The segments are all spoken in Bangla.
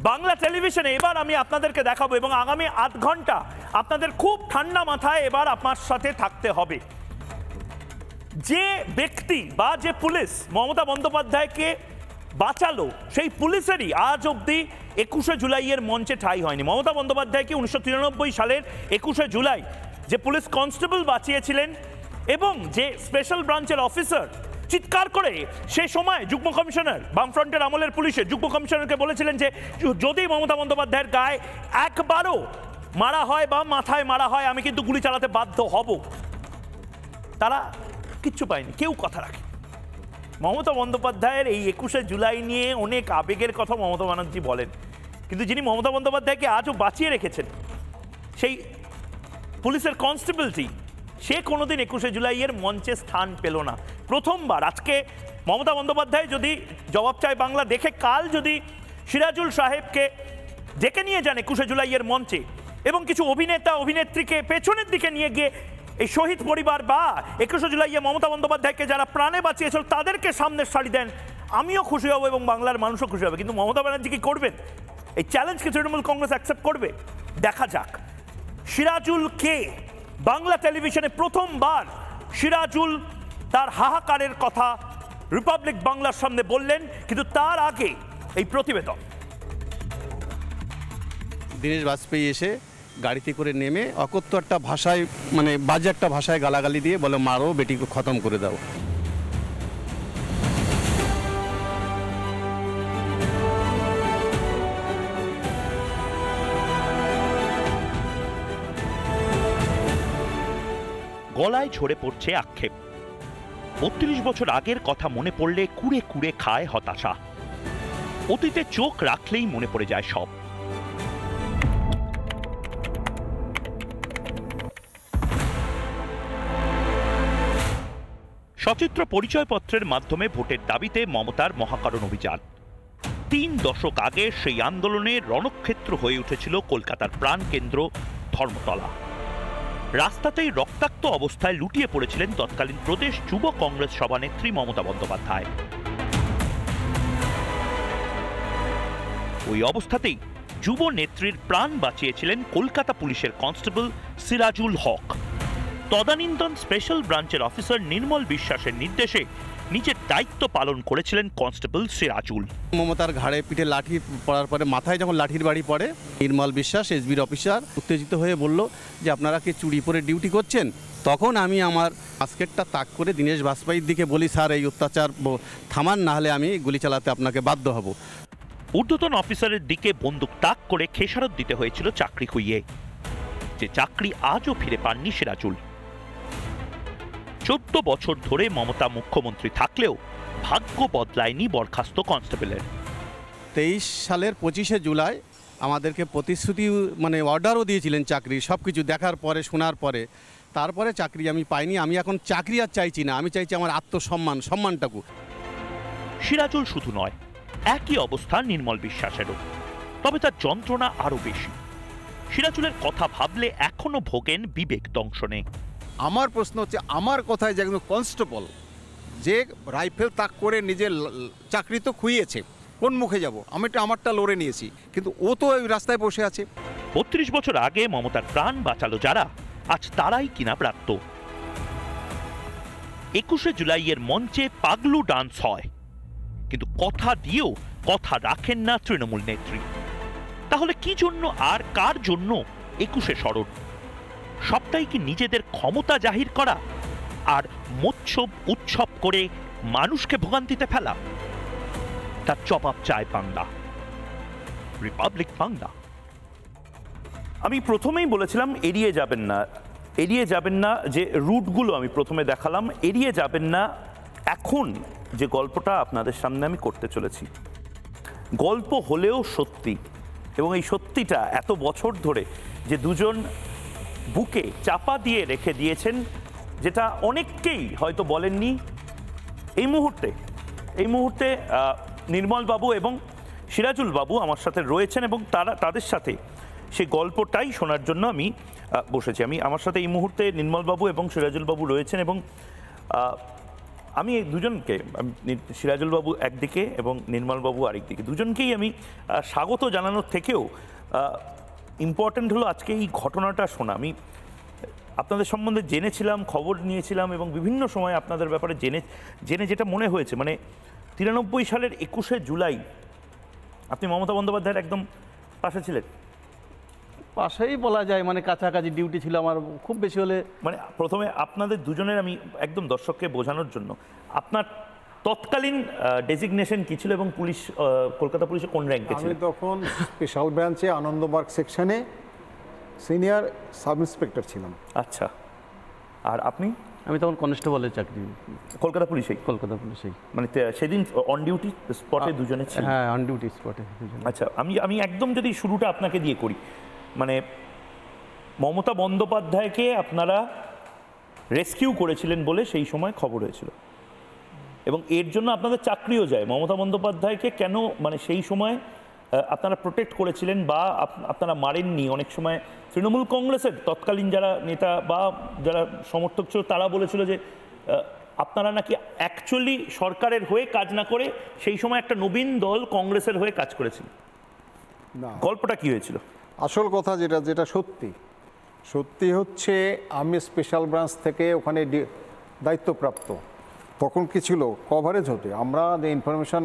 বাংলা টেলিভিশনে এবার আমি আপনাদেরকে দেখাবো এবং আগামী আধ ঘন্টা আপনাদের খুব ঠান্ডা মাথায় এবার আপনার সাথে থাকতে হবে। যে ব্যক্তি বা যে পুলিশ মমতা বন্দ্যোপাধ্যায়কে বাঁচালো সেই পুলিশেরই আজ অবধি 21শে জুলাইয়ের মঞ্চে ঠাঁই হয়নি। মমতা বন্দ্যোপাধ্যায়কে 1993 সালের 21শে জুলাই যে পুলিশ কনস্টেবল বাঁচিয়েছিলেন এবং যে স্পেশাল ব্রাঞ্চের অফিসার চিৎকার করে সে সময় যুগ্ম কমিশনার বামফ্রন্টের আমলের পুলিশের যুগ্ম কমিশনারকে বলেছিলেন যে যদি মমতা বন্দ্যোপাধ্যায়ের গায়ে একবারও মারা হয় বা মাথায় মারা হয় আমি কিন্তু গুলি চালাতে বাধ্য হব, তারা কিচ্ছু পায়নি, কেউ কথা রাখে। মমতা বন্দ্যোপাধ্যায়ের এই 21শে জুলাই নিয়ে অনেক আবেগের কথা মমতা ব্যানার্জি বলেন, কিন্তু যিনি মমতা বন্দ্যোপাধ্যায়কে আজও বাঁচিয়ে রেখেছেন সেই পুলিশের কনস্টেবলটি, সে কোনোদিন 21শে জুলাইয়ের মঞ্চে স্থান পেল না। প্রথমবার আজকে মমতা বন্দ্যোপাধ্যায় যদি জবাব চায় বাংলা দেখে কাল যদি সিরাজুল সাহেবকে ডেকে নিয়ে যান 21শে জুলাইয়ের মঞ্চে এবং কিছু অভিনেতা অভিনেত্রীকে পেছনের দিকে নিয়ে গিয়ে এই শহীদ পরিবার বা 21শে জুলাইয়ে মমতা বন্দ্যোপাধ্যায়কে যারা প্রাণে বাঁচিয়েছিল তাদেরকে সামনের সারি দেন, আমিও খুশি হব এবং বাংলার মানুষও খুশি হবে। কিন্তু মমতা ব্যানার্জি কি করবেন? এই চ্যালেঞ্জকে তৃণমূল কংগ্রেস অ্যাকসেপ্ট করবে? দেখা যাক। সিরাজুল কে? বাংলা টেলিভিশনে প্রথমবার সিরাজুল তার হাহাকারের কথা রিপাবলিক বাংলার সামনে বললেন, কিন্তু তার আগে এই প্রতিবেদন। দীনেশ বাজপেয়ী এসে গাড়িতে করে নেমে অকথ্য একটা ভাষায় মানে বাজে একটা ভাষায় গালাগালি দিয়ে বলে মারো বেটিকে খতম করে দাও। গলায় ঝরে পড়ছে আক্ষেপ। 32 বছর আগের কথা মনে পড়লে কুড়ে কুড়ে খায় হতাশা। অতীতে চোখ রাখলেই মনে পড়ে যায় সব। সচিত্র পরিচয়পত্রের মাধ্যমে ভোটের দাবিতে মমতার মহাকারণ অভিযান। 3 দশক আগে সেই আন্দোলনে রণক্ষেত্র হয়ে উঠেছিল কলকাতার প্রাণকেন্দ্র ধর্মতলা। রাস্তাতেই রক্তাক্ত অবস্থায় লুটিয়ে পড়েছিলেন তৎকালীন প্রদেশ যুব কংগ্রেস সভানেত্রী মমতা বন্দ্যোপাধ্যায়। ওই অবস্থাতেই যুব নেত্রীর প্রাণ বাঁচিয়েছিলেন কলকাতা পুলিশের কনস্টেবল সিরাজুল হক। তদানীন্তন স্পেশাল ব্রাঞ্চের অফিসার নির্মল বিশ্বাসের নির্দেশে নিজের দায়িত্ব পালন করেছিলেন কনস্টেবল সিরাজুল। মমতার ঘাড়ে পিঠে লাঠি পড়ার পরে মাথায় যখন লাঠির বাড়ি পড়ে নির্মল বিশ্বাস এসবির অফিসার উত্তেজিত হয়ে বলল যে আপনারা কি চুরি পরে ডিউটি করছেন? তখন আমি আমার বাস্কেটটা তাক করে দীনেশ বাজপেয়ীর দিকে বলি, স্যার এই অত্যাচার থামান, না হলে আমি গুলি চালাতে আপনাকে বাধ্য হব। ঊর্ধ্বতন অফিসারের দিকে বন্দুক তাক করে খেসারত দিতে হয়েছিল চাকরি খুইয়ে, যে চাকরি আজও ফিরে পাননি সিরাজুল। 14 বছর ধরে মমতা মুখ্যমন্ত্রী থাকলেও ভাগ্য বদলায়নি বরখাস্ত কনস্টেবলের। 23 সালের 25শে জুলাই আমাদেরকে প্রতিশ্রুতি মানে অর্ডারও দিয়েছিলেন চাকরি, সব কিছু দেখার পরে শোনার পরে, তারপরে চাকরি আমি পাইনি। আমি এখন চাকরি আর চাইছি না, আমি চাইছি আমার সম্মানটাকু। সিরাজুল শুধু নয়, একই অবস্থা নির্মল বিশ্বাসেরও, তবে তার যন্ত্রণা আরো বেশি। সিরাজুলের কথা ভাবলে এখনো ভোগেন বিবেক দংশনে। আমার প্রশ্ন হচ্ছে, আমার কথায় যে একজন কনস্টেবল যে রাইফেল তাক করে নিজের চাকরি তো খুইয়েছে, কোন মুখে যাব? আমি আমারটা লড়ে নিয়েছি, কিন্তু ও তো ওই রাস্তায় বসে আছে। 32 বছর আগে মমতার প্রাণ বাঁচালো যারা, আজ তারাই কিনা প্রাপ্ত। 21শে জুলাইয়ের মঞ্চে পাগলু ডান্স হয়, কিন্তু কথা দিয়েও কথা রাখেন না তৃণমূল নেত্রী। তাহলে কি জন্য আর কার জন্য 21শে স্মরণ? সবটাই কি নিজেদের ক্ষমতা জাহির করা আর মোৎসব উৎসব করে মানুষকে ভোগান্তিতে ফেলা? তার জবাব চায় বাংলা, রিপাবলিক বাংলা। আমি প্রথমেই বলেছিলাম এড়িয়ে যাবেন না যে রুটগুলো আমি প্রথমে দেখালাম, এড়িয়ে যাবেন না এখন যে গল্পটা আপনাদের সামনে আমি করতে চলেছি। গল্প হলেও সত্যি, এবং এই সত্যিটা এত বছর ধরে যে দুজন বুকে চাপা দিয়ে রেখে দিয়েছেন, যেটা অনেককেই হয়তো বলেননি। এই মুহূর্তে নির্মল বাবু এবং সিরাজুল বাবু আমার সাথে রয়েছেন এবং তাদের সাথে সেই গল্পটাই শোনার জন্য আমি বসেছি। আমার সাথে এই মুহূর্তে নির্মল বাবু এবং সিরাজুল বাবু রয়েছেন এবং আমি এই দুজনকে সিরাজুল বাবু একদিকে এবং নির্মল বাবু আরেকদিকে, দুজনকেই আমি স্বাগত জানানোর থেকেও ইম্পর্ট্যান্ট হলো আজকে এই ঘটনাটা শোনা। আমি আপনাদের সম্বন্ধে জেনেছিলাম, খবর নিয়েছিলাম এবং বিভিন্ন সময় আপনাদের ব্যাপারে জেনে যেটা মনে হয়েছে, মানে 93 সালের 21শে জুলাই আপনি মমতা বন্দ্যোপাধ্যায়ের একদম পাশে ছিলেন। পাশেই বলা যায়, মানে কাছাকাছি ডিউটি ছিল আমার, খুব বেশি হলে মানে প্রথমে আপনাদের দুজনের আমি একদম দর্শককে বোঝানোর জন্য, আপনার তৎকালীন ডেজিগনেশন কি ছিল এবং পুলিশ কলকাতা পুলিশে কোন র্যাঙ্কে ছিল? আমি তখন স্পেশাল ব্রাঞ্চে আনন্দবাগ সেকশনে সিনিয়র সাব ইন্সপেক্টর ছিলাম। আচ্ছা, আর আপনি? আমি তখন কনস্টেবলের চাকরি, কলকাতা পুলিশেই? কলকাতা পুলিশেই। মানে সেদিন অন ডিউটি স্পটে দুজনে ছিল? হ্যাঁ, অন ডিউটি স্পটে। আচ্ছা, আমি একদম যদি শুরুটা আপনাকে দিয়ে করি, মানে মমতা বন্দ্যোপাধ্যায়কে আপনারা রেস্কিউ করেছিলেন বলে সেই সময় খবর হয়েছিল এবং এর জন্য আপনাদের চাকরিও যায়। মমতা বন্দ্যোপাধ্যায়কে কেন, মানে সেই সময় আপনারা প্রোটেক্ট করেছিলেন বা আপনারা মারেননি? অনেক সময় তৃণমূল কংগ্রেসের তৎকালীন যারা নেতা বা যারা সমর্থক ছিল তারা বলেছিল যে আপনারা নাকি অ্যাকচুয়ালি সরকারের হয়ে কাজ না করে সেই সময় একটা নবীন দল কংগ্রেসের হয়ে কাজ করেছিল। না, গল্পটা কি হয়েছিল? আসল কথা যেটা সত্যি হচ্ছে, আমি স্পেশাল ব্রাঞ্চ থেকে ওখানে দায়িত্বপ্রাপ্ত। তখন কি ছিল, কভারেজ হতে আমরা যে ইনফরমেশন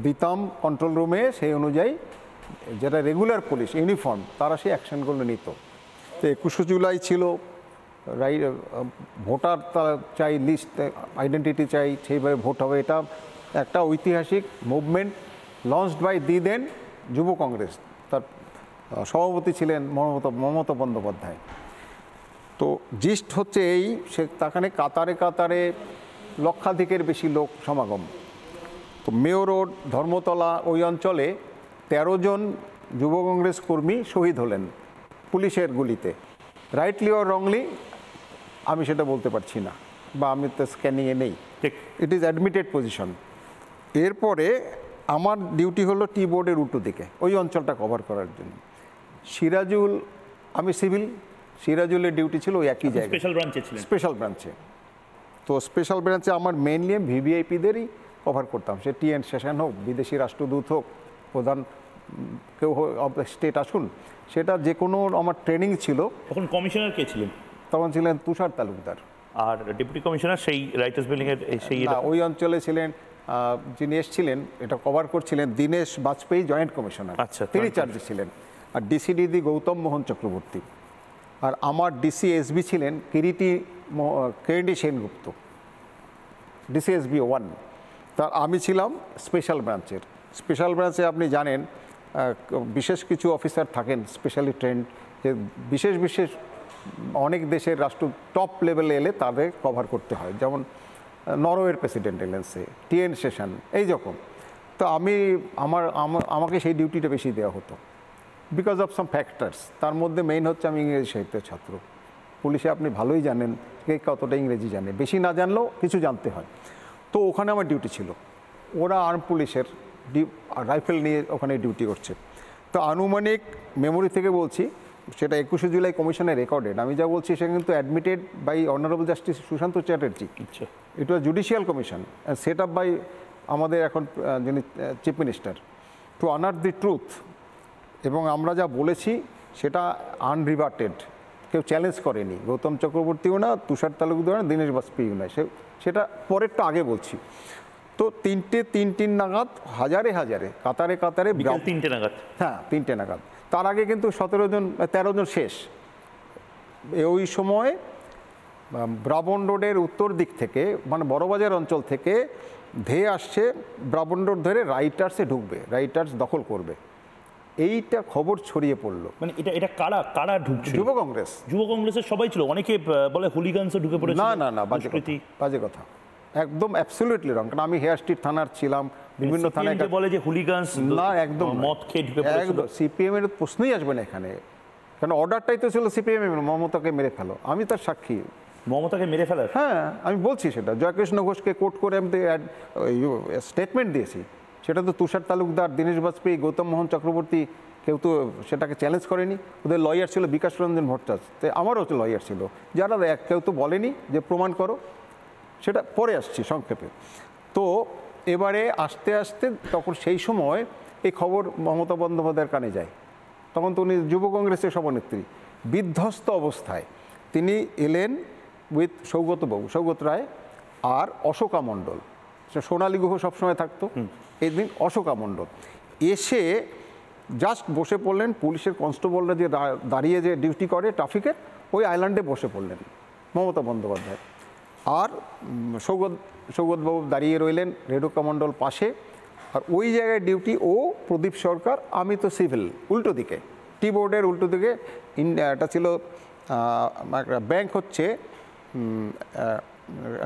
দিতাম কন্ট্রোল রুমে, সেই অনুযায়ী যেটা রেগুলার পুলিশ ইউনিফর্ম তারা সেই অ্যাকশনগুলো নিত। তো 21শে জুলাই ছিল, ভোটার চাই, লিস্ট আইডেন্টিটি চাই, সেইভাবে ভোট হবে। এটা একটা ঐতিহাসিক মুভমেন্ট লঞ্চড বাই দি দেন যুব কংগ্রেস, তার সভাপতি ছিলেন মমতা বন্দ্যোপাধ্যায়। তো জিস্ট হচ্ছে এই, সে তাখানে কাতারে লক্ষাধিকের বেশি লোক সমাগম। তো মেয়র রোড, ধর্মতলা ওই অঞ্চলে 13 জন যুব কংগ্রেস কর্মী শহীদ হলেন পুলিশের গুলিতে। রাইটলি অর রংলি আমি সেটা বলতে পারছি না, বা আমি তো স্ক্যানিংয়ে নেই, ইট ইজ অ্যাডমিটেড পজিশন। এরপরে আমার ডিউটি হলো টি বোর্ডের উল্টো দিকে ওই অঞ্চলটা কভার করার জন্য। সিরাজুল, আমি সিভিল, সিরাজুলের ডিউটি ছিল ওই একই জায়গায়, স্পেশাল ব্রাঞ্চে ছিলেন? স্পেশাল ব্রাঞ্চে। তো স্পেশাল ব্রাঞ্চে আমার মেইনলি ভিভিআইপিদেরই কভার করতাম, সে টিএন সেশন হোক, বিদেশি রাষ্ট্রদূত হোক, প্রধান কেউ স্টেট আসুন, সেটা যে কোনো আমার ট্রেনিং ছিল। তখন কমিশনার কে ছিলেন? তখন ছিলেন তুষার তালুকদার। আর ডেপুটি কমিশনার সেই রাইটার্স বিল্ডিংয়ের সেই ওই অঞ্চলে ছিলেন যিনি এসেছিলেন, এটা কভার করছিলেন দীনেশ বাজপেয়ী, জয়েন্ট কমিশনার। আচ্ছা, তিনি চার্জে ছিলেন। আর ডিসিডিডি গৌতম মোহন চক্রবর্তী। আর আমার ডিসি এসবি ছিলেন কিরিটি সেনগুপ্ত, ডিসিএসবি 1। তার আমি ছিলাম স্পেশাল ব্রাঞ্চের। স্পেশাল ব্রাঞ্চে আপনি জানেন বিশেষ কিছু অফিসার থাকেন স্পেশালি ট্রেন্ড, যে বিশেষ অনেক দেশের রাষ্ট্র টপ লেভেলে এলে তাদের কভার করতে হয়, যেমন নরওয়ের প্রেসিডেন্ট এলেন, সে টিএন সেশন, এই রকম। তো আমাকে সেই ডিউটিটা বেশি দেওয়া হতো বিকজ অফ সাম ফ্যাক্টরস। তার মধ্যে মেইন হচ্ছে আমি ইংরেজি সাহিত্যের ছাত্র। পুলিশে আপনি ভালোই জানেন কে কতটা ইংরেজি জানে, বেশি না জানলেও কিছু জানতে হয়। তো ওখানে আমার ডিউটি ছিল, ওরা আর্ম পুলিশের রাইফেল নিয়ে ওখানে ডিউটি করছে। তো আনুমানিক মেমোরি থেকে বলছি, সেটা 21শে জুলাই কমিশনের রেকর্ডেড, আমি যা বলছি সেটা কিন্তু admitted by honourable justice Sushanta Chatterjee. It was judicial commission and set up by আমাদের এখন যিনি chief minister, to honour the truth. এবং আমরা যা বলেছি সেটা আনরিভার্টেড, কেউ চ্যালেঞ্জ করেনি, গৌতম চক্রবর্তীও না, তুষার তালুকদার না, দীনেশ বাজপেয়ীও না। সেটা পরেরটা আগে বলছি। তো তিনটে নাগাদ হাজারে কাতারে 3টে নাগাদ, হ্যাঁ 3টে নাগাদ। তার আগে কিন্তু 13 জন শেষ। ওই সময় ব্রাবন রোডের উত্তর দিক থেকে, মানে বড়বাজার অঞ্চল থেকে ধেয়ে আসছে, ব্রাবন রোড ধরে রাইটার্সে ঢুকবে, রাইটার্স দখল করবে, এইটা খবর ছড়িয়ে পড়লো। মানে এটা কারা ঢুকছে? যুব কংগ্রেসের সবাই ছিল। অনেকে বলে হুলিগানসও ঢুকে পড়েছে। না, বাজে কথা, একদম অ্যাবসলিউটলি রং। কারণ আমি হেয়ার স্ট্রিট থানার ছিলাম, বিভিন্ন থানায় বলে যে হুলিগানস, না একদম মদ খেয়ে ঢুকে পড়েছিল। সিপিএম এর প্রশ্নই আসবে না এখানে, কারণ অর্ডারটাই তো ছিল সিপিএম এর, মমতাকে মেরে ফেলো। আমি তার সাক্ষী, মমতাকে মেরে ফেলার। হ্যাঁ, আমি বলছি সেটা। জয়কৃষ্ণ ঘোষকে কোর্ট করে আমি স্টেটমেন্ট দিয়েছি, সেটা তো তুষার তালুকদার, দীনেশ বাজপেয়ী, গৌতম মোহন চক্রবর্তী কেউ তো সেটাকে চ্যালেঞ্জ করেনি। ওদের লয়ার ছিল বিকাশ রঞ্জন ভট্টাচার্য, তো আমারও লয়ার ছিল, যারা কেউ তো বলেনি যে প্রমাণ করো। সেটা পরে আসছি সংক্ষেপে। তো এবারে আস্তে আস্তে তখন সেই সময় এই খবর মমতা বন্দ্যোপাধ্যায়ের কানে যায়। তখন তো উনি যুব কংগ্রেসের সভানেত্রী, বিধ্বস্ত অবস্থায় তিনি এলেন উইথ সৌগত রায় আর অশোকা মণ্ডল। সোনালী গুহ সবসময় থাকতো, এই দিন অশোকা মণ্ডল এসে জাস্ট বসে পড়লেন। পুলিশের কনস্টেবলরা যে দাঁড়িয়ে যে ডিউটি করে ট্রাফিকের, ওই আইল্যান্ডে বসে পড়লেন মমতা বন্দ্যোপাধ্যায়। আর সৌগতবাবু দাঁড়িয়ে রইলেন, রেণুকা মণ্ডল পাশে। আর ওই জায়গায় ডিউটি ও প্রদীপ সরকার, আমি তো সিভিল উল্টো দিকে, টি বোর্ডের উল্টো দিকে। এটা ছিল একটা ব্যাংক, হচ্ছে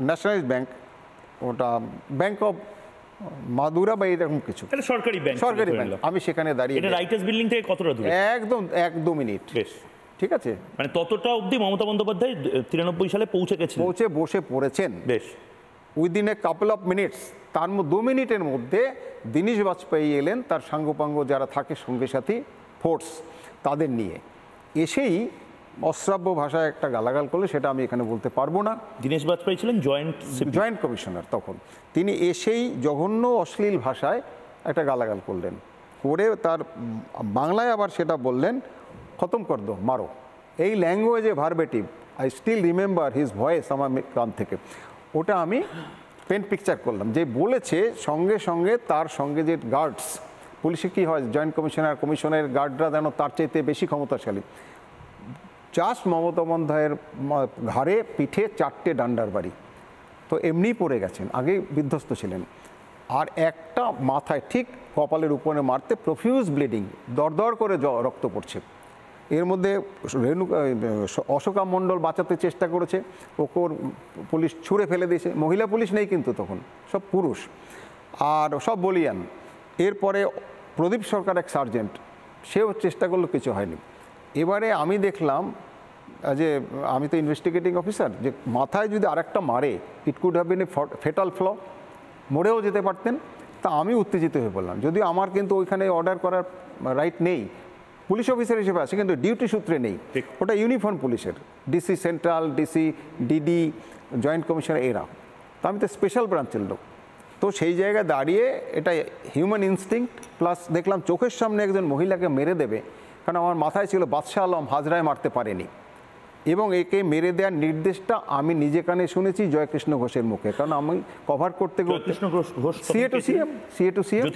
ন্যাশনালাইজড ব্যাংক, ওটা ব্যাংক অফ মাদুরা বা এরকম কিছু, সরকারি ব্যাংক। সরকারি ব্যাংক। আমি সেখানে দাঁড়িয়ে, এটা রাইটার্স বিল্ডিং থেকে কতটা দূরে? একদম 1-2 মিনিট। বেশ, ঠিক আছে। মানে ততটা অবধি মমতা বন্দ্যোপাধ্যায় 93 সালে পৌঁছে বসে পড়েছেন। বেশ, within a couple of minutes, তার 2 মিনিটের মধ্যে দীনেশ বাজপেয়ী এলেন তার সাঙ্গপাঙ্গ যারা থাকে সঙ্গে সাথী ফোর্স তাদের নিয়ে। এসেই অশ্রাব্য ভাষায় একটা গালাগাল করলে, সেটা আমি এখানে বলতে পারবো না। দীনেশ বাজপেয়ী ছিলেন জয়েন্ট কমিশনার তখন। তিনি এসেই জঘন্য অশ্লীল ভাষায় একটা গালাগাল করলেন, করে তার বাংলায় আবার সেটা বললেন, খতম কর দো, মারো। এই ল্যাঙ্গুয়েজে verbatim, I still remember his voice আমার কান থেকে। ওটা আমি পেন পিকচার করলাম। যে বলেছে সঙ্গে সঙ্গে তার সঙ্গে যে গার্ডস, পুলিশে কী হয়, জয়েন্ট কমিশনের গার্ডরা যেন তার চাইতে বেশি ক্ষমতাশালী। জাস্ট মমতা বন্দ্যোপাধ্যায়ের ঘাড়ে পিঠে 4টে ডান্ডার বাড়ি, তো এমনি পড়ে গেছেন, আগে বিধ্বস্ত ছিলেন। আর একটা মাথায় ঠিক কপালের উপরে মারতে, প্রফিউজ ব্লিডিং, দরদর করে রক্ত পড়ছে। এর মধ্যে অশোকা মণ্ডল বাঁচাতে চেষ্টা করেছে, ওকে পুলিশ ছুঁড়ে ফেলে দিয়েছে। মহিলা পুলিশ নেই কিন্তু তখন, সব পুরুষ আর সব বলিয়ান। এরপরে প্রদীপ সরকার এক সার্জেন্ট, সেও চেষ্টা করলো, কিছু হয়নি। এবারে আমি দেখলাম যে, আমি তো ইনভেস্টিগেটিং অফিসার, যে মাথায় যদি আরেকটা মারে, it could have been a fatal flaw, মরেও যেতে পারতেন। তা আমি উত্তেজিত হয়ে পড়লাম, যদিও আমার কিন্তু ওইখানে অর্ডার করার রাইট নেই, পুলিশ অফিসার হিসেবে আছে, কিন্তু ডিউটি সূত্রে নেই। ওটা ইউনিফর্ম পুলিশের, DC central, DC, DD, joint commissioner এরা। তা আমি তো স্পেশাল ব্রাঞ্চের লোক। তো সেই জায়গায় দাঁড়িয়ে এটা হিউম্যান ইনস্টিংক্ট, প্লাস দেখলাম চোখের সামনে একজন মহিলাকে মেরে দেবে, কারণ আমার মাথায় ছিল বাদশাহ আলম হাজরায় মারতে পারেনি, এবং একে মেরে দেওয়ার নির্দেশটা আমি নিজে কানে শুনেছি জয়কৃষ্ণ ঘোষের মুখে, কারণ আমি কভার করতে সিএ টু সিএম,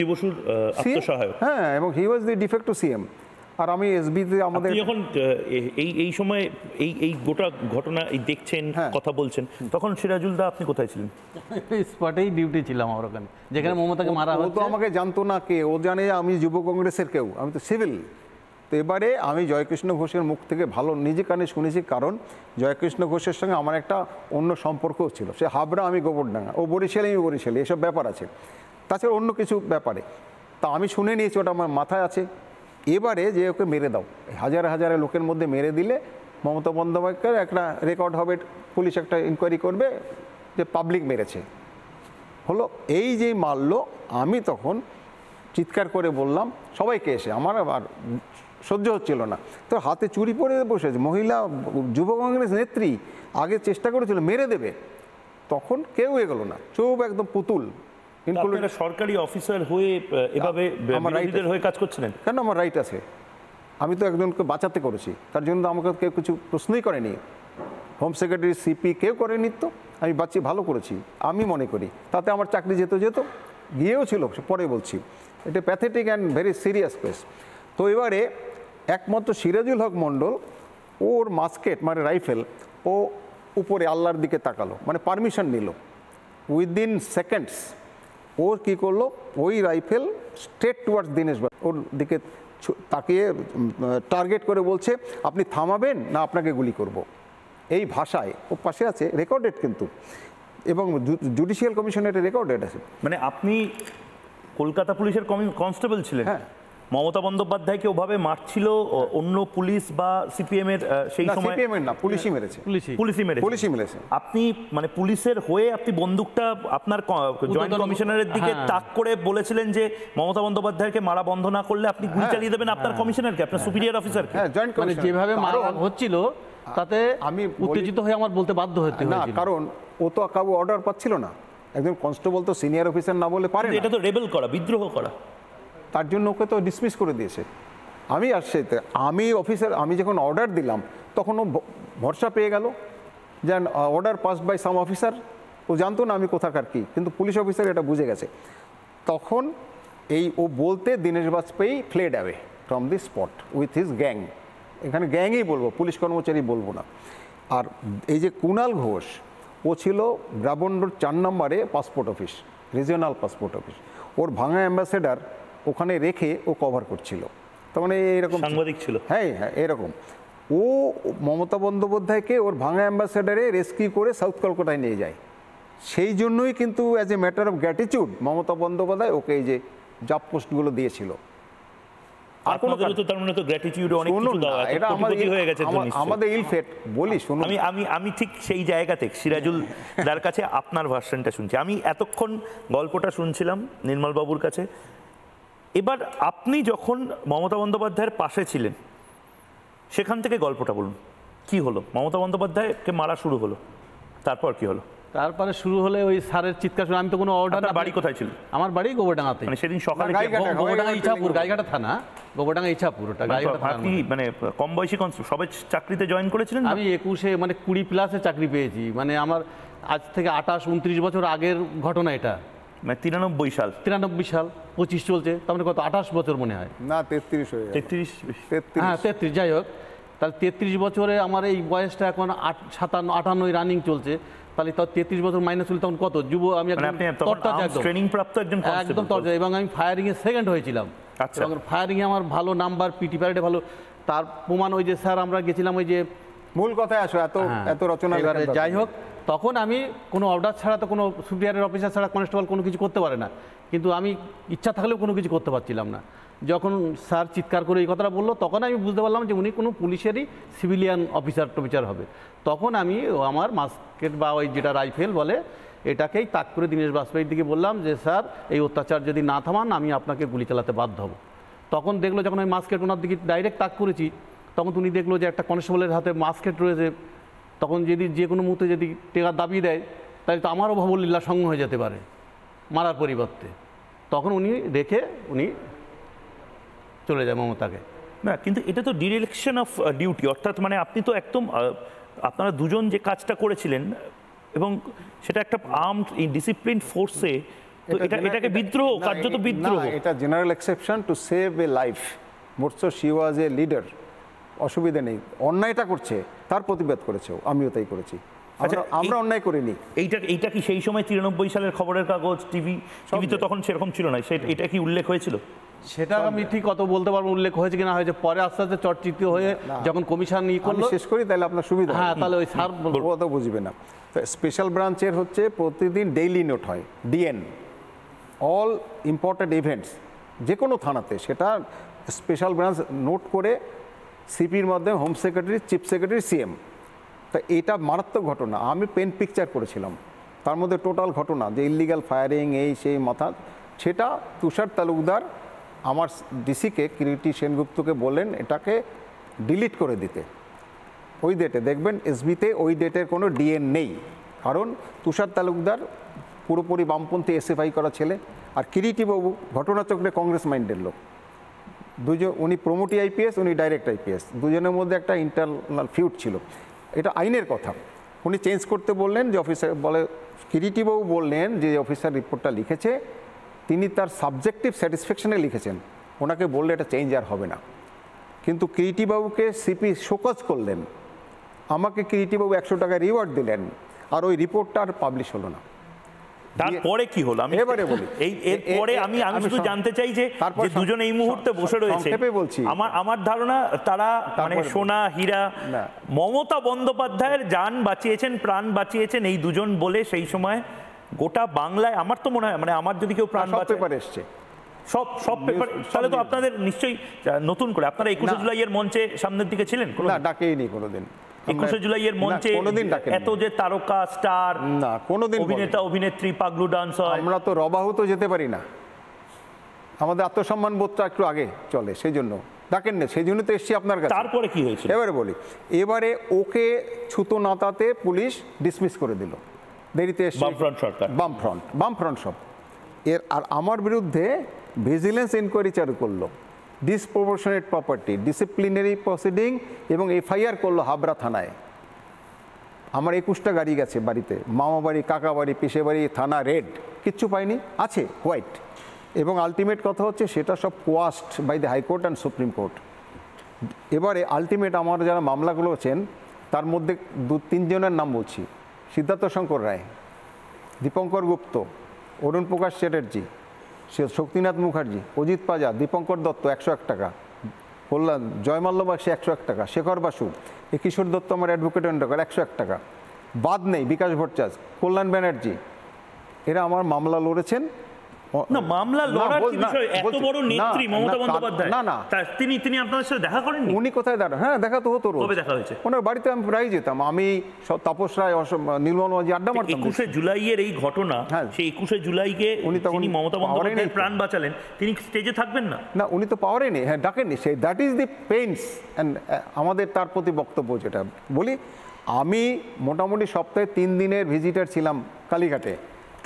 হ্যাঁ, এবং হি ওয়াজ দি ডিফেক্ট টু সিএম। আর আমি এসবিতে আমাদের যখন এই সময় এই গোটা ঘটনা দেখছেন, কথা বলছেন, তখন সিরাজুল দা আপনি কোথায় ছিলেন? স্পটেই ডিউটি ছিলাম আমার ওখানে, যেখানে মমতাকে মারা হচ্ছে। ও তো আমাকে জানতো না কে, ও জানে আমি যুব কংগ্রেসের কেউ, আমি তো সিভিল। তো এবারে আমি জয়কৃষ্ণ ঘোষের মুখ থেকে ভালো নিজে কানে শুনেছি, কারণ জয়কৃষ্ণ ঘোষের সঙ্গে আমার একটা অন্য সম্পর্কও ছিল। সে হাবড়া, আমি গোবরডাঙ্গা, ও বরিশালে, আমি বরিশালে, এসব ব্যাপার আছে। তাছাড়া অন্য কিছু ব্যাপারে তা আমি শুনে নিয়েছি, ওটা আমার মাথায় আছে। এবারে যে ওকে মেরে দাও, হাজার হাজার লোকের মধ্যে মেরে দিলে মমতা বন্দ্যোপাধ্যায়ের একটা রেকর্ড হবে, পুলিশ একটা ইনকোয়ারি করবে যে পাবলিক মেরেছে। হলো এই যে মারলো, আমি তখন চিৎকার করে বললাম সবাইকে, এসে আমার আর সহ্য হচ্ছিল না। তো হাতে চুরি পরে বসেছে মহিলা যুব কংগ্রেস নেত্রী, আগে চেষ্টা করেছিল মেরে দেবে, তখন কেউ এগোলো না, চুপ একদম পুতুল। সরকারি অফিসার হয়ে এভাবে বিরোধীদের হয়ে কাজ করছিলেন কেন? আমার রাইট আছে, আমি তো একজনকে বাঁচাতে করেছি, তার জন্য তো আমাকে কেউ কিছু প্রশ্নই করেনি। হোম সেক্রেটারি, সিপি কেউ করেনি, তো আমি বাঁচিয়ে ভালো করেছি আমি মনে করি। তাতে আমার চাকরি যেত গিয়েও ছিল, পরে বলছি। এটা pathetic and very serious case. তো এবারে একমাত্র সিরাজুল হক মণ্ডল, ওর মাস্কেট মানে রাইফেল, ও উপরে আল্লাহর দিকে তাকালো, মানে পারমিশন নিল। উইদিন সেকেন্ডস ও কী করলো, ওই রাইফেল স্ট্রেট টুয়ার্ডস দীনেশ বাবু, ওর দিকে তাকিয়ে টার্গেট করে বলছে, আপনি থামাবেন না আপনাকে গুলি করব। এই ভাষায়, ও পাশে আছে, রেকর্ডেড কিন্তু, এবং জুডিশিয়াল কমিশনের রেকর্ডেড আছে। মানে আপনি কলকাতা পুলিশের কনস্টেবল ছিলেন, হ্যাঁ। মমতা বন্দ্যোপাধ্যায়কে ওভাবে মারছিল অন্য পুলিশ বা সিপিএম এর সেই সময়? সিপিএম এর না, পুলিশই মেরেছে, পুলিশই মেরেছে। আপনি মানে পুলিশের হয়ে আপনি বন্দুকটা আপনার জয়েন্ট কমিশনারের দিকে তাক করে বলেছিলেন যে মমতা বন্দ্যোপাধ্যায়কে মারা বন্ধ না করলে আপনি গুলি চালিয়ে দেবেন আপনার কমিশনারকে, আপনার সুপিরিয়র অফিসারকে। হ্যাঁ, জয়েন্ট কমিশনার যেভাবে মারা হচ্ছিল, তাতে আমি উত্তেজিত হয়ে আমার বলতে বাধ্য হতে হয়েছিল। না, কারণ ও তো কাউ অর্ডার পাচ্ছিল না, একজন কনস্টেবল তো সিনিয়র অফিসার না বলে পারে না। এটা তো রেবেল করা, বিদ্রোহ করা। তার জন্য ওকে তো ডিসমিস করে দিয়েছে। আমি আসছে আমি যখন অর্ডার দিলাম তখন ও ভরসা পেয়ে গেল যে order pass by some officer. ও জানতো না আমি কোথাকার কি, কিন্তু পুলিশ অফিসার এটা বুঝে গেছে। তখন ও বলতে Dinesh Bajpai fled away from the spot with his gang. এখানে গ্যাংই বলবো, পুলিশ কর্মচারী বলবো না। আর এই যে কুণাল ঘোষ, ও ছিল ব্রাবন্ডর 4 নম্বরে passport office, regional passport office. ওর ভাঙা অ্যাম্বাসেডার ওখানে রেখে ও কভার করছিল। তার মানে এরকম সাংবাদিক ছিল। হ্যাঁ হ্যাঁ, এরকম। ও মমতা বন্দ্যোপাধ্যায়কে ওর ভাঙা অ্যাম্বাসেডারে রেস্কিউ করে সাউথ কলকাতায় নিয়ে যায়। সেই জন্যই কিন্তু as a matter of gratitude Mamata Bandyopadhyay ওকে এই যে জব পোস্টগুলো দিয়েছিল। আর কোনো তো তার মানে তো গ্র্যাটিটিউড অনেক কিছু দাও, এটা কোটিপতি হয়ে গেছে তো নিশ্চয়ই। আমাদের ইলফেট বলি শুনুন। আমি ঠিক সেই জায়গাতে সিরাজুল দার কাছে আপনার ভার্সনটা শুনছি। আমি এতক্ষণ গল্পটা শুনছিলাম নির্মল বাবুর কাছে। এবার আপনি যখন মমতা বন্দ্যোপাধ্যায়ের পাশে ছিলেন সেখান থেকে গল্পটা বলুন, কি হলো? মমতা বন্দ্যোপাধ্যায়কে মারা শুরু হলো, তারপর কি হলো? তারপরে শুরু হলে ওই স্যারের চিৎকার শুনে, আমি তো কোনো অর্ডার। বাড়ি কোথায় ছিল? আমার বাড়ি গোবরডাঙ্গাতে। মানে সেদিন সকালে গোবরডাঙ্গা ইছাপুর, গাইঘাটা থানা, গোবরডাঙ্গা ইছাপুর, ওটা গাইঘাটা থানা। আপনি মানে কম বয়সী সবে চাকরিতে জয়েন করেছিলেন? আমি 21 মানে 20+ চাকরি পেয়েছি। মানে আমার আজ থেকে 28-29 বছর আগের ঘটনা এটা। মানে 93 সাল, 93 সাল, 25 চলছে, তার মানে কত 28 বছর মনে হয় না 33 হয়ে গেছে। 33, হ্যাঁ 33, যাই হোক। তাহলে 33 বছরে আমার এই বয়সটা এখন 57-58 রানিং চলছে। তাহলে তো 33 বছর মাইনাস হলে তখন কত যুব আমি ট্রেনিং প্রাপ্ত একদম তরজা। এবং আমি ফায়ারিং এ সেকেন্ড হয়েছিলাম। এবং ফায়ারিং এ আমার ভালো নাম্বার, পিটি প্যারেডে ভালো। তার প্রমাণ ওই যে স্যার আমরা গেছিলাম ওই যে মূল কথায় আসো, এত রচনা। যাই হোক, তখন আমি কোনো অর্ডার ছাড়া তো কোনো সুপিরিয়র অফিসার ছাড়া কনস্টেবল কোনো কিছু করতে পারে না, কিন্তু আমি ইচ্ছা থাকলেও কোনো কিছু করতে পারছিলাম না। যখন স্যার চিৎকার করে এই কথাটা বললো তখন আমি বুঝতে পারলাম যে উনি কোনো পুলিশেরই সিভিলিয়ান অফিসার টফিসার হবে। তখন আমি আমার মাস্কেট বা ওই যেটা রাইফেল বলে এটাকেই তাক করে দীনেশ বাজপেয়ীর দিকে বললাম যে স্যার এই অত্যাচার যদি না থামান আমি আপনাকে গুলি চালাতে বাধ্য হব। তখন দেখলো যখন আমি মাস্কেট ওনার দিকে ডাইরেক্ট তাক করেছি তখন উনি দেখলো যে একটা কনস্টেবলের হাতে মাস্কেট রয়েছে। তখন যদি যে কোনো মুহূর্তে যদি টেকার দাবি দেয় তাহলে তো আমারও ভাবলীলা সঙ্গ হয়ে যেতে পারে মারার পরিবর্তে। তখন উনি রেখে উনি চলে যায় মমতাকে। না, কিন্তু এটা তো ডিরেকশন অফ ডিউটি, অর্থাৎ মানে আপনি তো একদম আপনারা দুজন যে কাজটা করেছিলেন এবং সেটা একটা আর্মড ডিসিপ্লিন ফোর্সে, তো এটাকে বিদ্রোহ, কার্যত বিদ্রোহ। এটা general exception to save A life. Motors she was a leader, অসুবিধা নেই। অন্যায়টা করছে তার প্রতিবাদ করেছে, আমিও তাই করেছি। আমরা অন্যায় করিনি। এইটা কি সেই সময় 93 সালের খবরের কাগজ, টিভি তো তখন সেরকম ছিল না, এটা কি উল্লেখ হয়েছিল? সেটা আমি ঠিক কত বলতে পারবো উল্লেখ হয়েছে কিনা, হয়েছে পরে আস্তে আস্তে চর্চিত হয়ে যখন কমিশন করলো। শেষ করি তাহলে আপনার সুবিধা। হ্যাঁ, তাহলে ওই স্যার কথা বুঝবে না। স্পেশাল ব্রাঞ্চের হচ্ছে প্রতিদিন ডেইলি নোট হয়, ডিএন, অল ইম্পর্টেন্ট ইভেন্টস যে কোনো থানাতে, সেটা স্পেশাল ব্রাঞ্চ নোট করে সিপির মাধ্যমে home secretary, chief secretary, CM. তা এটা মারাত্মক ঘটনা। আমি পেন পিকচার করেছিলাম, তার মধ্যে টোটাল ঘটনা যে ইল্লিগাল ফায়ারিং এই সেই মাথা, সেটা তুষার তালুকদার আমার ডিসিকে কিরিটি সেনগুপ্তকে বললেন এটাকে ডিলিট করে দিতে। ওই ডেটে দেখবেন এসবিতে ওই ডেটের কোনো ডিএন নেই, কারণ তুষার তালুকদার পুরোপুরি বামপন্থী এসএফআই করা ছেলে, আর কিরিটিবাবু ঘটনাচক্রে কংগ্রেস মাইন্ডের লোক। দুজন, উনি প্রমোটি আইপিএস, উনি ডাইরেক্ট আইপিএস, দুজনের মধ্যে একটা ইন্টারনাল ফিউড ছিল। এটা আইনের কথা। উনি চেঞ্জ করতে বললেন, যে অফিসার বলে, কিরিটিবাবু বললেন যে অফিসার রিপোর্টটা লিখেছে তিনি তার সাবজেক্টিভ স্যাটিসফ্যাকশনে লিখেছেন, ওনাকে বললে এটা চেঞ্জ আর হবে না। কিন্তু কিরিটিবাবুকে সিপি শোকজ করলেন, আমাকে কিরিটিবাবু 100 টাকা রিওয়ার্ড দিলেন, আর ওই রিপোর্টটা আর পাবলিশ হলো না। তারপরে কি হলো আমি এবারে বলি। এরপরে আমি শুধু জানতে চাই যে দুজন এই মুহূর্তে বসে রয়েছে, আমার ধারণা তারা মানে সোনা হীরা মমতা বন্দ্যোপাধ্যায়ের জান বাঁচিয়েছেন, প্রাণ বাঁচিয়েছেন এই দুজন বলে সেই সময় গোটা বাংলায় আমার তো মনে হয়, মানে আমার যদি কেউ প্রাণ পেপার এসছে, সব পেপার, তাহলে তো আপনাদের নিশ্চয়ই নতুন করে আপনারা 21 জুলাইয়ের মঞ্চে সামনের দিকে ছিলেন? না, ডাকেইনি কোনোদিন। 21 জুলাইয়ের মঞ্চে এত যে তারকা স্টার, না কোনোদিন অভিনেতা অভিনেত্রী পাগলু ডান্স হয়, আমরা তো রবাহুত যেতে পারি না, আমাদের আত্মসম্মান বোধটা একটু আগে চলে, সেই জন্য ডাকেন না, সেই জন্য তো এসছি আপনার কাছে। তারপরে কি হয়েছিল এবারে বলি। এবারে ওকে ছুতো নাতাতে পুলিশ ডিসমিস করে দিল, দেরিতে এসে বামফ্রন্ট সরকার। বামফ্রন্ট সব এর আর আমার বিরুদ্ধে ভিজিলেন্স ইনকোয়ারি চালু করলো, ডিসপ্রপোর্শনেট প্রপার্টি, ডিসিপ্লিনারি প্রসিডিং এবং এফআইআর করলো হাবড়া থানায়। আমার 21টা গাড়ি গেছে বাড়িতে, মামা বাড়ি, কাকা বাড়ি, পিসে বাড়ি, থানা রেড, কিচ্ছু পাইনি, আছে হোয়াইট। এবং আলটিমেট কথা হচ্ছে সেটা সব quashed by the high court and supreme court. এবারে আলটিমেট আমার যারা মামলাগুলো আছেন তার মধ্যে 2-3 জনের নাম বলছি: সিদ্ধার্থ শঙ্কর রায়, দীপঙ্কর গুপ্ত, অরুণ প্রকাশ চ্যাটার্জি, শক্তিনাথ মুখার্জি, অজিত পাজা, দীপঙ্কর দত্ত 101 টাকা, কল্যাণ জয়মাল্য বাক্সি 101 টাকা, শেখর বাসু, এই কিশোর দত্ত আমার অ্যাডভোকেট টাকা 101 টাকা, বাদ নেই বিকাশ ভট্টাচার্য, কল্যাণ ব্যানার্জি, এরা আমার মামলা লড়েছেন। না, মামলা লড়ার কি বিষয়? এত বড় নেত্রী মমতা বন্দ্যোপাধ্যায়, না তিনি আপনাদের সাথে দেখা করেননি? উনি কোথায় দাঁড়ান? হ্যাঁ, দেখা তো হতো। কবে দেখা হয়েছে? ওনার বাড়িতে আমি প্রায় যেতাম, আমি তাপস রায়, নীলমল মাঝি আড্ডা মারতাম। 21শে জুলাইয়ের এই ঘটনা, সেই 21শে জুলাইকে উনি তখন যিনি মমতা বন্দ্যোপাধ্যায়ের প্রাণ বাঁচালেন, তিনি স্টেজে থাকবেন না? না, উনি তো পাওয়ারে নেই, হ্যাঁ ডাকেননি, সেই that is the pains. And আমাদের তার প্রতি বক্তব্য যেটা বলি, আমি মোটামুটি সপ্তাহে 3 দিনের ভিজিটার ছিলাম কালীঘাটে।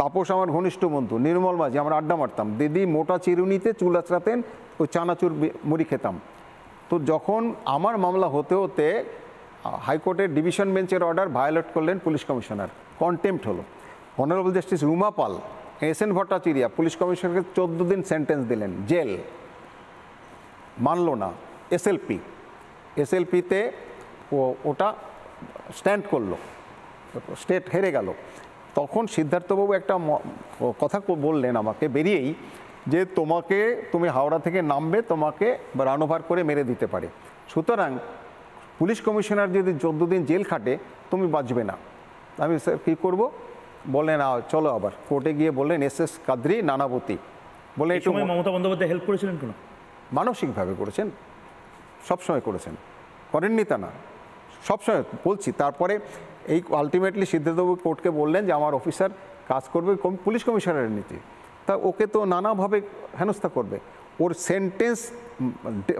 তাপস আমার ঘনিষ্ঠ বন্ধু, নির্মল মাঝি, আমরা আড্ডা মারতাম। দিদি মোটা চিরুনিতে চুল আঁচড়াতেন, ওই চানাচুর মুড়ি খেতাম। তো যখন আমার মামলা হতে হতে হাইকোর্টের ডিভিশন বেঞ্চের অর্ডার ভায়োলেট করলেন পুলিশ কমিশনার, কন্টেম্প্ট হলো। অনারেবল জাস্টিস রুমা পাল, এস.এন. ভট্টাচার্য পুলিশ কমিশনারকে 14 দিন সেন্টেন্স দিলেন, জেল, মানলো না। এসএলপিতে ওটা স্ট্যান্ড করলো, স্টেট হেরে গেল। তখন সিদ্ধার্থবাবু একটা কথা বললেন আমাকে বেরিয়েই, যে তুমি হাওড়া থেকে নামবে, তোমাকে রানওভার করে মেরে দিতে পারে, সুতরাং পুলিশ কমিশনার যদি 14 দিন জেল খাটে তুমি বাঁচবে না। আমি স্যার কী করবো? বললেন চলো। আবার কোর্টে গিয়ে বললেন এস.এস. কাদ্রি, নানাবতী, বললেন একটু। মমতা বন্দ্যোপাধ্যায় হেল্প করেছিলেন কেন? মানসিকভাবে করেছেন, সবসময় করেছেন, করেননি তা না, সবসময় বলছি। তারপরে এই আলটিমেটলি সিদ্ধার্থবাবু কোর্টকে বললেন যে আমার অফিসার কাজ করবে পুলিশ কমিশনারের নীতি, তা ওকে তো নানাভাবে হেনস্থা করবে। ওর সেন্টেন্স